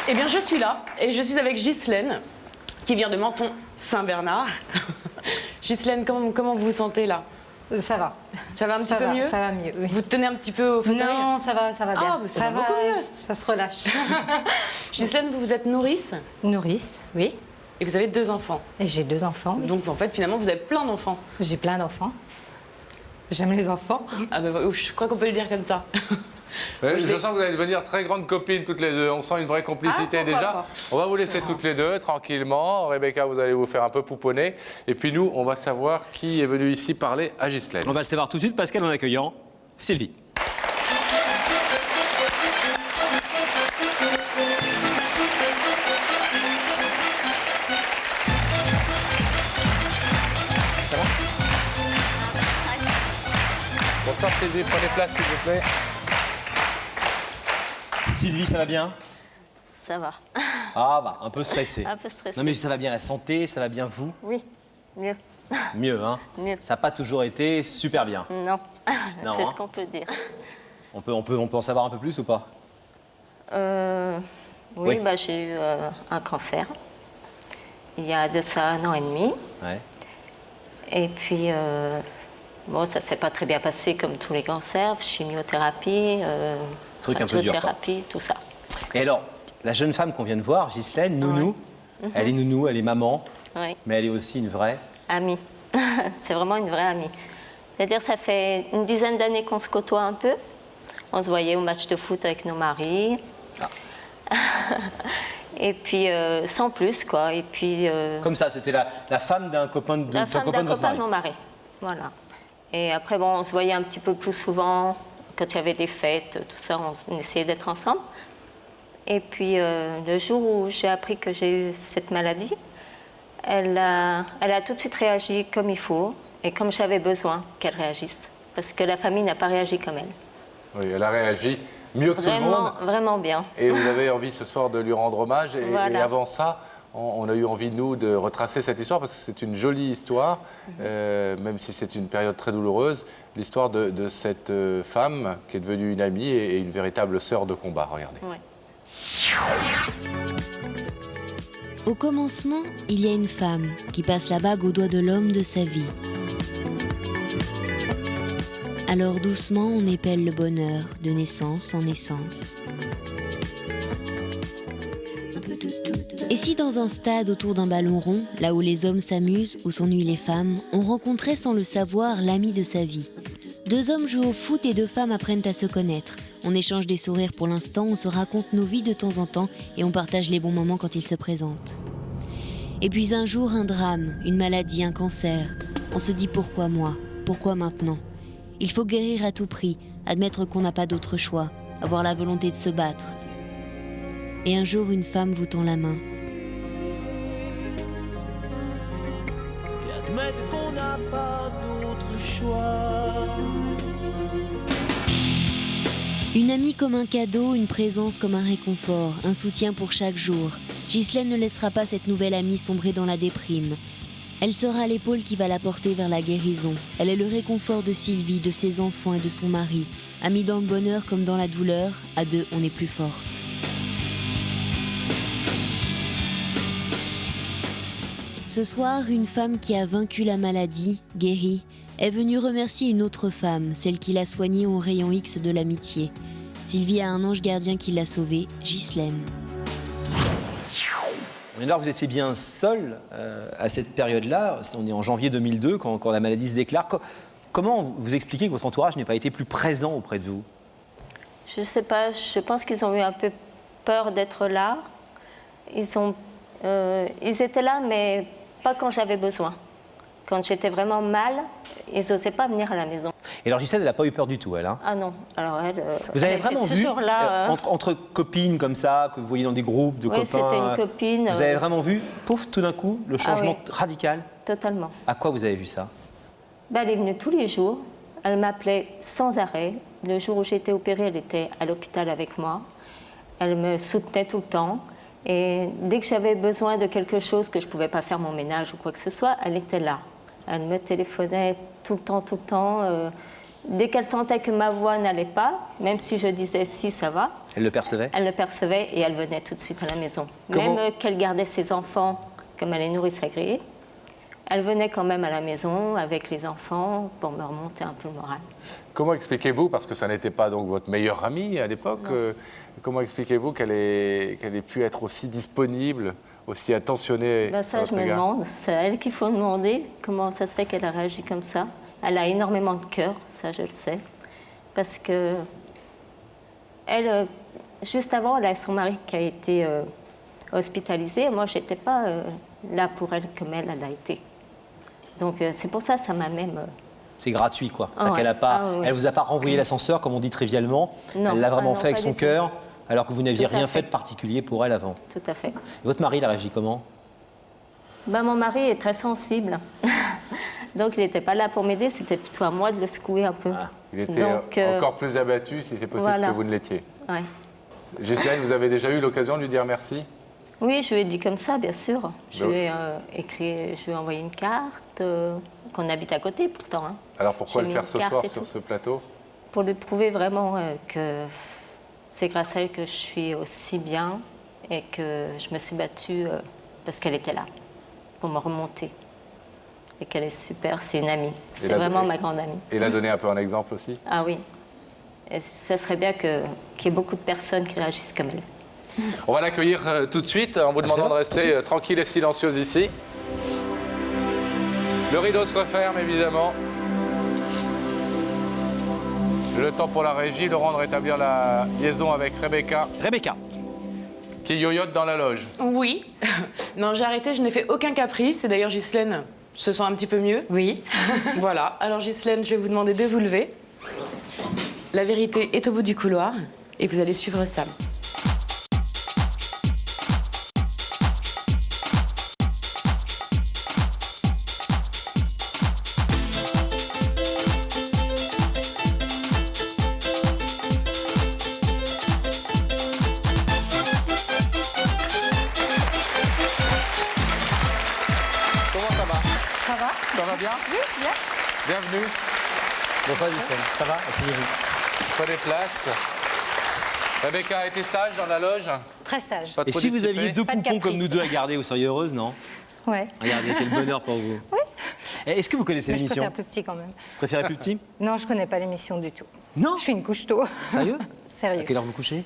Eh bien, je suis là et je suis avec Ghislaine, qui vient de Menton, Saint-Bernard. Ghislaine, comment vous vous sentez là? Ça va. Ça va un petit peu mieux? Ça va mieux, oui. Vous tenez un petit peu au fauteuil? Non, ça va bien. Ah, mais ça va beaucoup mieux. Ça se relâche. Ghislaine, vous êtes nourrice Nourrice, oui. et vous avez 2 enfants. Et j'ai 2 enfants. Oui. Donc, en fait, finalement, vous avez plein d'enfants. J'ai plein d'enfants. J'aime les enfants. Ah ben, je crois qu'on peut le dire comme ça. Ouais, je sens que vous allez devenir très grandes copines toutes les deux. On sent une vraie complicité déjà. pas. On va vous laisser toutes les deux tranquillement. Rebecca, vous allez vous faire un peu pouponner. Et puis nous, on va savoir qui est venu ici parler à Ghislaine. On va le savoir tout de suite, Pascal, en accueillant Sylvie. Bonsoir Sylvie, prenez place s'il vous plaît. Sylvie, ça va bien? Ça va. Ah bah, un peu stressé. Un peu stressé. Non mais ça va bien la santé, ça va bien vous? Oui, mieux. Mieux, hein? Mieux. Ça n'a pas toujours été super bien. Non, Non, c'est hein. ce qu'on peut dire. On peut en savoir un peu plus ou pas? Oui, Oui. bah, j'ai eu un cancer. Il y a de ça 1 an et demi. Ouais. Et puis, bon, ça s'est pas très bien passé comme tous les cancers. Chimiothérapie, Truc un peu dur, quoi. radiothérapie, tout ça. Et alors, la jeune femme qu'on vient de voir, Ghislaine, nounou, elle est nounou, elle est maman, Oui, mais elle est aussi une vraie. amie. C'est vraiment une vraie amie. C'est-à-dire, ça fait une dizaine d'années qu'on se côtoie un peu. On se voyait au match de foot avec nos maris. Et puis, sans plus, quoi. Et puis, Comme ça, c'était la femme d'un copain de la ton femme copain d'un de votre copain de mari. mon mari. Voilà. Et après, bon, on se voyait un petit peu plus souvent. Quand il y avait des fêtes, tout ça, on essayait d'être ensemble. Et puis, le jour où j'ai appris que j'ai eu cette maladie, elle a tout de suite réagi comme il faut et comme j'avais besoin qu'elle réagisse. Parce que la famille n'a pas réagi comme elle. Oui, elle a réagi mieux que tout le monde. Vraiment bien. Et vous avez envie ce soir de lui rendre hommage. Et, Voilà. et avant ça, on a eu envie, nous, de retracer cette histoire parce que c'est une jolie histoire, même si c'est une période très douloureuse. L'histoire de cette femme qui est devenue une amie et une véritable sœur de combat. Regardez. Ouais. Au commencement, il y a une femme qui passe la bague au doigt de l'homme de sa vie. Alors doucement, on épelle le bonheur de naissance en naissance. Et si dans un stade autour d'un ballon rond, là où les hommes s'amusent, où s'ennuient les femmes, on rencontrait sans le savoir l'ami de sa vie? 2 hommes jouent au foot et 2 femmes apprennent à se connaître. On échange des sourires pour l'instant, on se raconte nos vies de temps en temps et on partage les bons moments quand ils se présentent. Et puis un jour, un drame, une maladie, un cancer. On se dit pourquoi moi? Pourquoi maintenant? Il faut guérir à tout prix, admettre qu'on n'a pas d'autre choix, avoir la volonté de se battre. Et un jour, une femme vous tend la main. Et admettre qu'on n'a pas d'autre choix. Une amie comme un cadeau, une présence comme un réconfort, un soutien pour chaque jour. Ghislaine ne laissera pas cette nouvelle amie sombrer dans la déprime. Elle sera l'épaule qui va la porter vers la guérison. Elle est le réconfort de Sylvie, de ses enfants et de son mari. Amie dans le bonheur comme dans la douleur, à 2, on est plus forte. Ce soir, une femme qui a vaincu la maladie, guérie, est venue remercier une autre femme, celle qui l'a soignée au rayon X de l'amitié. Sylvie a un ange gardien qui l'a sauvée, Ghislaine. Alors, vous étiez bien seul à cette période-là. On est en janvier 2002, quand la maladie se déclare. Comment vous expliquez que votre entourage n'ait pas été plus présent auprès de vous? Je sais pas, je pense qu'ils ont eu un peu peur d'être là. Ils étaient là, mais pas quand j'avais besoin. Quand j'étais vraiment mal, ils n'osaient pas venir à la maison. Et alors, Ghislaine, elle n'a pas eu peur du tout, elle, hein? Ah non, alors elle, Vous avez elle vraiment était vu, toujours là. entre copines comme ça, que vous voyez dans des groupes de Oui, copains, c'était une copine. vous avez vraiment vu, pouf, tout d'un coup, le changement oui. radical? Totalement. À quoi vous avez vu ça? Ben, elle est venue tous les jours. Elle m'appelait sans arrêt. Le jour où j'ai été opérée, elle était à l'hôpital avec moi. Elle me soutenait tout le temps. Et dès que j'avais besoin de quelque chose, que je ne pouvais pas faire mon ménage ou quoi que ce soit, elle était là. Elle me téléphonait tout le temps, tout le temps. dès qu'elle sentait que ma voix n'allait pas, même si je disais si, ça va, Elle le percevait? elle le percevait et elle venait tout de suite à la maison. Comment- Même qu'elle gardait ses enfants, comme elle est nourrice agréée, elle venait quand même à la maison avec les enfants pour me remonter un peu le moral. Comment expliquez-vous, parce que ça n'était pas donc votre meilleure amie à l'époque, comment expliquez-vous qu'elle ait pu être aussi disponible, aussi attentionnée Ben à ça, votre je me égard? demande, c'est à elle qu'il faut demander comment ça se fait qu'elle a réagi comme ça. Elle a énormément de cœur, ça je le sais, parce que elle, juste avant, elle a son mari qui a été hospitalisé. Moi, je n'étais pas là pour elle comme elle a été. Donc c'est pour ça, ça m'a même... C'est gratuit, quoi. Ah ouais. Qu'elle a pas, Ah ouais. elle vous a pas renvoyé l'ascenseur, comme on dit trivialement. Non. Elle l'a vraiment Ah non, fait avec pas son du tout. cœur, alors que vous n'aviez Tout à rien fait. fait de particulier pour elle avant. Tout à fait. Et votre mari, il a réagi comment? Ben, mon mari est très sensible. Donc il n'était pas là pour m'aider, c'était plutôt à moi de le secouer un peu. Ah. Il était Donc, encore plus abattu, si c'est possible, voilà. que vous ne l'étiez. Ouais. Ghislaine, vous avez déjà eu l'occasion de lui dire merci? Oui, je lui ai dit comme ça, bien sûr. Je Ben lui ai écrit, je lui ai envoyé une carte, qu'on habite à côté pourtant. Hein. Alors pourquoi J'ai le mis faire une ce carte soir et sur tout. ce plateau? Pour lui prouver vraiment que c'est grâce à elle que je suis aussi bien et que je me suis battue parce qu'elle était là pour me remonter. Et qu'elle est super, c'est une amie. C'est la- vraiment et- ma grande amie. Et l'a donné un peu en exemple aussi? Ah oui. Et ça serait bien qu'il y ait beaucoup de personnes qui réagissent comme elle. On va l'accueillir tout de suite en vous demandant de rester tranquille et silencieuse ici. Le rideau se referme évidemment. Le temps pour la régie, Laurent, de rétablir la liaison avec Rebecca, Rebecca, qui yoyote dans la loge. Oui. Non, j'ai arrêté, je n'ai fait aucun caprice. Et d'ailleurs, Ghislaine se sent un petit peu mieux. Oui. Voilà. Alors, Ghislaine, je vais vous demander de vous lever. La vérité est au bout du couloir et vous allez suivre Sam. Comment ça va? Ça va? Ça va bien? Oui, bien. Bienvenue. bonsoir Ghislaine. Ça va? Asseyez-vous. Prenez place. Rebecca a été sage dans la loge? Très sage. Pas Et trop si vous dissipée? aviez deux Pas de poupons comme caprice. nous deux à garder, vous seriez heureuse, non? Ouais. Regardez, quel bonheur pour vous. Oui. Et est-ce que vous connaissez Mais je l'émission? préfère plus petit quand même. Vous préférez plus petit? Non, je connais pas l'émission du tout. Non? Je suis une couche tôt. Sérieux? Sérieux. À quelle heure vous couchez?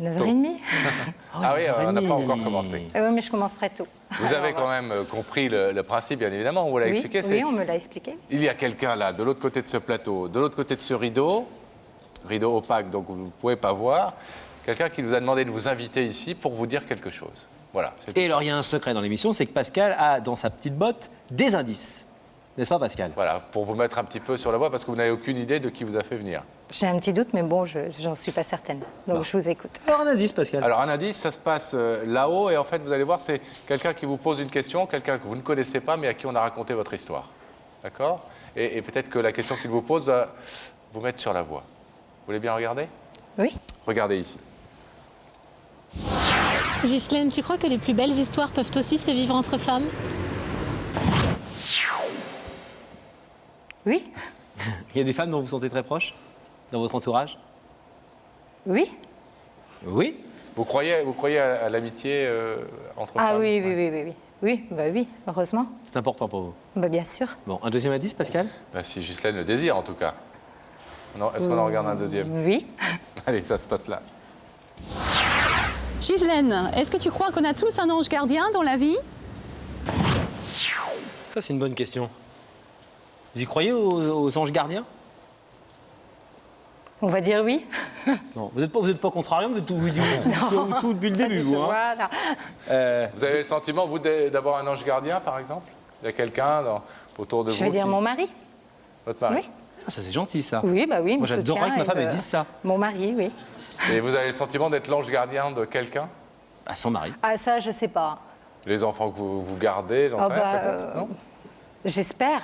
9h30. Ah oui, on n'a pas encore commencé. Oui, mais je commencerai tôt. Vous avez quand même compris le principe, bien évidemment, on vous l'a Oui, expliqué. oui, on me l'a expliqué. Il y a quelqu'un là, de l'autre côté de ce plateau, de l'autre côté de ce rideau opaque, donc vous ne pouvez pas voir, quelqu'un qui nous a demandé de vous inviter ici pour vous dire quelque chose. Voilà. c'est tout Et ça. alors, il y a un secret dans l'émission, c'est que Pascal a dans sa petite botte des indices. N'est-ce pas, Pascal? Voilà, pour vous mettre un petit peu sur la voie, parce que vous n'avez aucune idée de qui vous a fait venir. J'ai un petit doute, mais bon, j'en suis pas certaine. Donc je vous écoute. Alors, un indice, Pascal. Alors un indice, ça se passe là-haut, et en fait, vous allez voir, c'est quelqu'un qui vous pose une question, quelqu'un que vous ne connaissez pas, mais à qui on a raconté votre histoire. D'accord? Et peut-être que la question qu'il vous pose va vous mettre sur la voie. Vous voulez bien regarder? Oui. Regardez ici. Ghislaine, tu crois que les plus belles histoires peuvent aussi se vivre entre femmes? Oui. Il y a des femmes dont vous vous sentez très proche dans votre entourage? Oui. Oui. Vous croyez à l'amitié entre Ah femmes? oui, Ouais. oui, oui, oui, oui. Oui, bah oui, heureusement. C'est important pour vous. Bah bien sûr. Bon, un deuxième indice, Pascal? Ben, si Ghislaine le désire, en tout cas. Est-ce qu'on en regarde un deuxième? Oui. Allez, ça se passe là. Ghislaine, est-ce que tu crois qu'on a tous un ange gardien dans la vie? Ça, c'est une bonne question. Vous y croyez aux anges gardiens? On va dire oui. Non. Vous n'êtes pas contrariant, vous êtes tout depuis le début, vous. Hein. Voilà. Vous avez le sentiment, vous, d'avoir un ange gardien, par exemple? Il y a quelqu'un autour de vous Je vais dire qui- mon mari. Votre mari? Oui. Ah, ça, c'est gentil, ça. Oui, bah oui, il me Moi, j'adorerais soutient que ma et femme, me- elle dise ça. Mon mari, oui. Et vous avez le sentiment d'être l'ange gardien de quelqu'un? À son mari. Ah ça, je sais pas. Les enfants que vous gardez, j'en Ah sais rien, bah, peut-être, non? J'espère.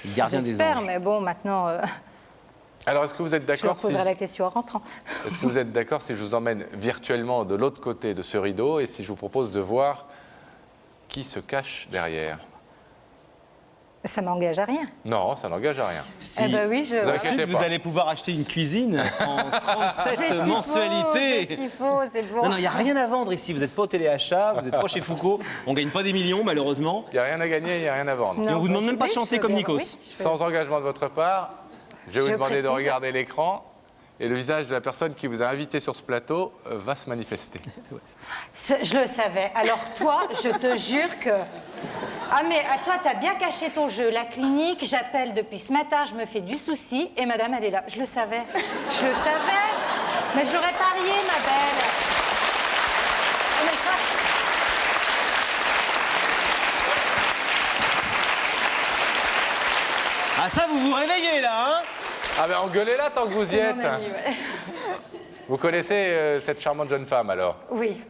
Le gardien des J'espère, anges. mais bon, maintenant, Alors, est-ce que vous êtes je leur d'accord poserai la question en rentrant. Est-ce que vous êtes d'accord si je vous emmène virtuellement de l'autre côté de ce rideau et si je vous propose de voir qui se cache derrière? Ça m'engage à rien. Non, ça n'engage à rien. Si Eh ben oui, je... Vous ensuite, inquiétez vous pas. allez pouvoir acheter une cuisine en J'ai ce 37 qu'il faut, mensualités. j'ai ce qu'il faut, c'est bon. Non, non, il n'y a rien à vendre ici. Vous n'êtes pas au téléachat, vous n'êtes pas chez Foucault. On ne gagne pas des millions, malheureusement. Il n'y a rien à gagner, il n'y a rien à vendre. Et on vous demande même pas de Oui, chanter je comme veux Nikos. bien, oui, je veux Sans engagement de votre part, je vais vous Je demander de précise. regarder l'écran et le visage de la personne qui vous a invité sur ce plateau va se manifester. Je le savais. Alors toi, je te jure que... Ah mais toi, t'as bien caché ton jeu. La clinique, j'appelle depuis ce matin, je me fais du souci et madame, elle est là. Je le savais. Je le savais. Mais je l'aurais parié, ma belle. Oh, mais ça... Ah ça, vous vous réveillez là, hein? Ah ben engueulez-la tant que vous y C'est êtes. mon ami, ouais. Vous connaissez cette charmante jeune femme alors? Oui.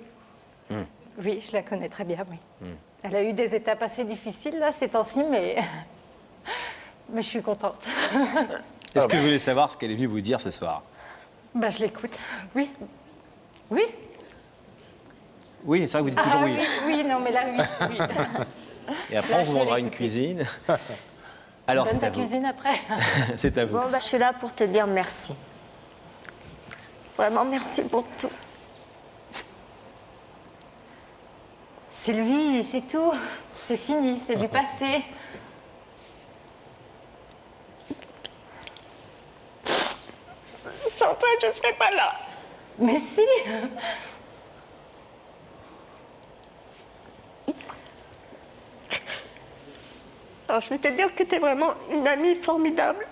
Oui, je la connais très bien, oui. Elle a eu des étapes assez difficiles, là, ces temps-ci, mais... mais je suis contente. Est-ce que vous voulez savoir ce qu'elle est venue vous dire ce soir? Bah, je l'écoute. Oui. Oui. Oui, c'est vrai que vous dites toujours Ah oui. oui, oui, non, mais là, oui. oui. Et après, Là, on je vous vais vendra une l'écouter. cuisine. Alors, Donne c'est ta à vous. cuisine après. C'est à vous. Bon, bah, je suis là pour te dire merci. Vraiment, merci pour tout. Sylvie, c'est tout. C'est fini, c'est du passé. Sans toi, je ne serais pas là. Mais si. Alors, je vais te dire que tu es vraiment une amie formidable.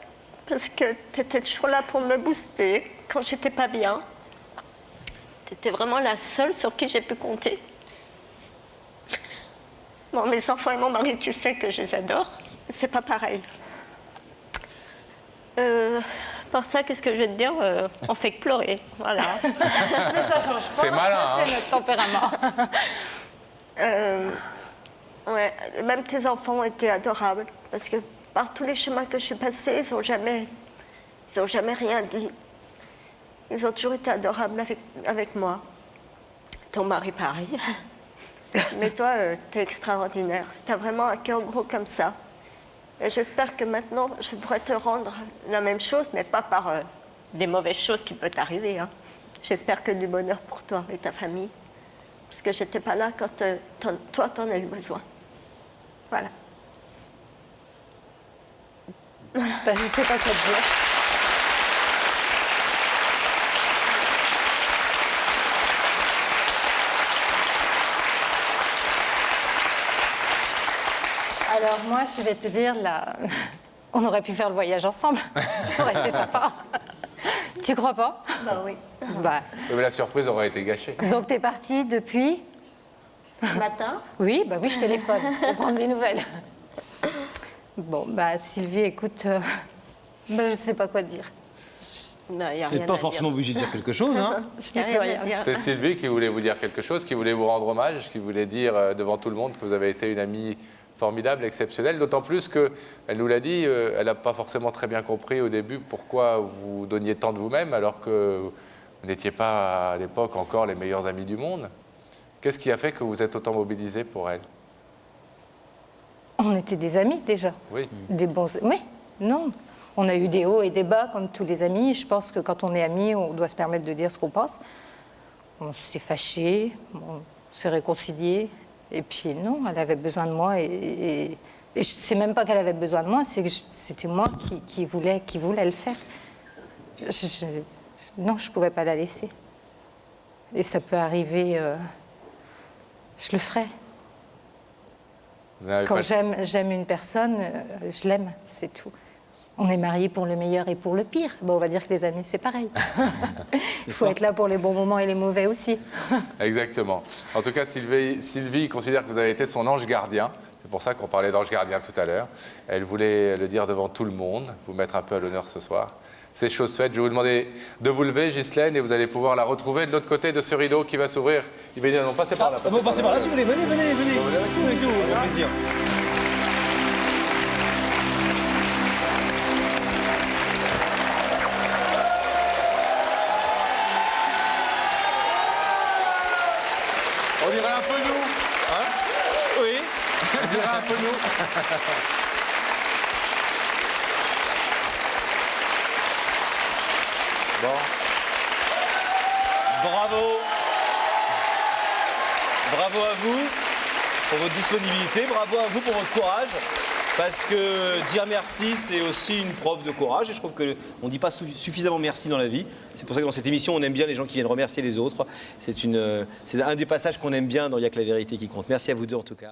Parce que tu étais toujours là pour me booster quand j'étais pas bien. Tu étais vraiment la seule sur qui j'ai pu compter. Bon, mes enfants et mon mari, tu sais que je les adore. C'est pas pareil. Par ça, qu'est-ce que je vais te dire? On fait que pleurer, voilà. Mais ça change pas. C'est malin, hein. C'est notre tempérament. Ouais, même tes enfants ont été adorables. Parce que par tous les chemins que je suis passée, ils n'ont jamais rien dit. Ils ont toujours été adorables avec moi. Ton mari, pareil. Mais toi, t'es extraordinaire. T'as vraiment un cœur gros comme ça. Et j'espère que maintenant, je pourrai te rendre la même chose, mais pas par des mauvaises choses qui peuvent t'arriver. Hein. J'espère que du bonheur pour toi et ta famille. Parce que j'étais pas là quand toi, t'en as eu besoin. Voilà. Ben, je sais pas quoi te dire. Alors moi, je vais te dire, là, on aurait pu faire le voyage ensemble. Ça aurait été sympa. Tu crois pas? Bah oui. Bah, Mais la surprise aurait été gâchée. donc t'es partie depuis? Ce matin, Oui, bah oui, je téléphone pour prendre des nouvelles. Bon, bah Sylvie, écoute, bah, je sais pas quoi te dire. bah, y a Vous rien n'êtes pas à forcément dire. obligé de dire quelque chose, hein? Je Y a n'ai plus rien à rien. dire. C'est Sylvie qui voulait vous dire quelque chose, qui voulait vous rendre hommage, qui voulait dire devant tout le monde que vous avez été une amie formidable, exceptionnelle, d'autant plus qu'elle nous l'a dit, elle n'a pas forcément très bien compris au début pourquoi vous donniez tant de vous-même alors que vous n'étiez pas à l'époque encore les meilleurs amis du monde. Qu'est-ce qui a fait que vous êtes autant mobilisé pour elle? On était des amis déjà. Oui. Des bons. Oui, non. On a eu des hauts et des bas comme tous les amis. Je pense que quand on est amis, on doit se permettre de dire ce qu'on pense. On s'est fâchés, on s'est réconciliés. Et puis non, elle avait besoin de moi. Et je sais même pas qu'elle avait besoin de moi, c'est que c'était moi qui voulais le faire. Non, je pouvais pas la laisser. Et ça peut arriver. Je le ferai. Vous n'avez Quand pas- j'aime une personne, je l'aime, c'est tout. On est mariés pour le meilleur et pour le pire. Bon, on va dire que les amis, c'est pareil. Il faut être là pour les bons moments et les mauvais aussi. Exactement. En tout cas, Sylvie considère que vous avez été son ange gardien. C'est pour ça qu'on parlait d'ange gardien tout à l'heure. Elle voulait le dire devant tout le monde, vous mettre un peu à l'honneur ce soir. C'est chose faite. Je vais vous demander de vous lever, Ghislaine, et vous allez pouvoir la retrouver de l'autre côté de ce rideau qui va s'ouvrir. Immédiatement. Passez par là. Vous passez par là si vous voulez, venez. Venez avec nous. Avec nous, avec plaisir. On dirait un peu nous. Hein? Oui. On dirait un peu nous. Bon. Bravo. Bravo à vous pour votre disponibilité, bravo à vous pour votre courage, parce que dire merci, c'est aussi une preuve de courage, et je trouve qu'on ne dit pas suffisamment merci dans la vie. C'est pour ça que dans cette émission, on aime bien les gens qui viennent remercier les autres. C'est un des passages qu'on aime bien dans Il n'y a que la vérité qui compte. Merci à vous deux en tout cas.